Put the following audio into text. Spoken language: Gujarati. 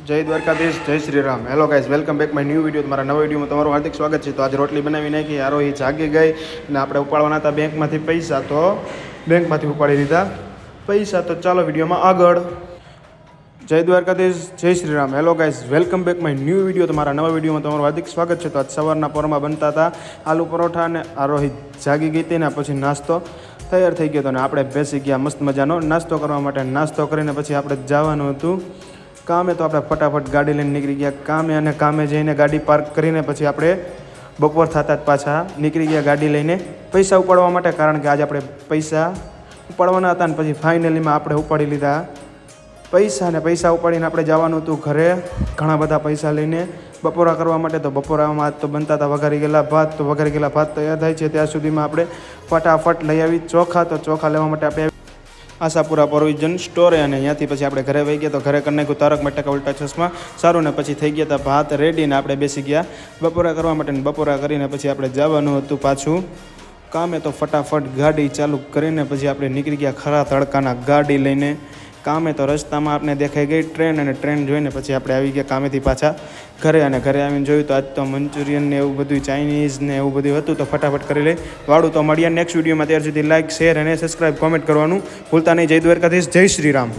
જય દ્વારકાધીશ, જય Shri Ram. Hello guys, welcome back my new video. તમારા નવા વિડીયોમાં તમારું હાર્દિક સ્વાગત છે. તો આજે રોટલી બનાવી નાખી, આરોહી જાગી ગઈ અને આપણે ઉપાડવાના હતા બેંકમાંથી પૈસા, તો બેંકમાંથી ઉપાડી લીધા પૈસા. તો ચાલો વિડીયોમાં આગળ. જય દ્વારકાધીશ, જય Shri Ram. Hello guys, welcome back my new video. તમારા નવા વિડીયોમાં તમારું હાર્દિક સ્વાગત છે. તો આજ સવારના પોરમાં બનતા હતા આલુ પરોઠા અને આરોહી જાગી ગઈ હતી ને પછી નાસ્તો તૈયાર થઈ ગયો હતો અને આપણે બેસી ગયા મસ્ત મજાનો નાસ્તો કરવા માટે. નાસ્તો કરીને પછી આપણે જવાનું હતું કામે. તો આપણે ફટાફટ ગાડી લઈને નીકળી ગયા કામે અને કામે જઈને ગાડી પાર્ક કરીને પછી આપણે બપોર થતાં જ પાછા નીકળી ગયા ગાડી લઈને પૈસા ઉપાડવા માટે, કારણ કે આજે આપણે પૈસા ઉપાડવાના હતા. ને પછી ફાઇનલીમાં આપણે ઉપાડી લીધા પૈસા ને પૈસા ઉપાડીને આપણે જવાનું હતું ઘરે ઘણા બધા પૈસા લઈને બપોરા કરવા માટે. તો બપોરામાં તો બનતા હતા વઘારી ગયેલા ભાત. તો વઘારી ગયેલા ભાત તૈયાર થાય છે ત્યાં સુધીમાં આપણે ફટાફટ લઈ આવી ચોખા. તો ચોખા લેવા માટે આપણે આશાપુરા પ્રોવિઝન સ્ટોરે અને ત્યાંથી પછી આપણે ઘરે વહી ગયા. તો ઘરે કરી નાખ્યું તારક મહેતા કા ઉલ્ટા ચશ્મા સારું ને પછી થઈ ગયા હતા ભાત રેડી ને આપણે બેસી ગયા બપોરા કરવા માટે. ને બપોરા કરીને પછી આપણે જવાનું હતું પાછું કામે. તો ફટાફટ ગાડી ચાલુ કરીને પછી આપણે નીકળી ગયા ખરા તડકાના ગાડી લઈને કામે. તો રસ્તામાં આપણે દેખાઈ ગઈ ટ્રેન અને ટ્રેન જોઈને પછી આપણે આવી ગયા કામેથી પાછા ઘરે. અને ઘરે આવીને જોયું તો આજ તો મંચુરિયન ને એવું બધું ચાઇનીઝ ને એવું બધું હતું. તો ફટાફટ કરી લઈ વાળું. તો મળીએ નેક્સ્ટ વિડીયોમાં. ત્યાર સુધી લાઇક, શેર અને સબસ્ક્રાઈબ, કોમેન્ટ કરવાનું ભૂલતા નહીં. જય દ્વારકાધીશ, જય શ્રી રામ.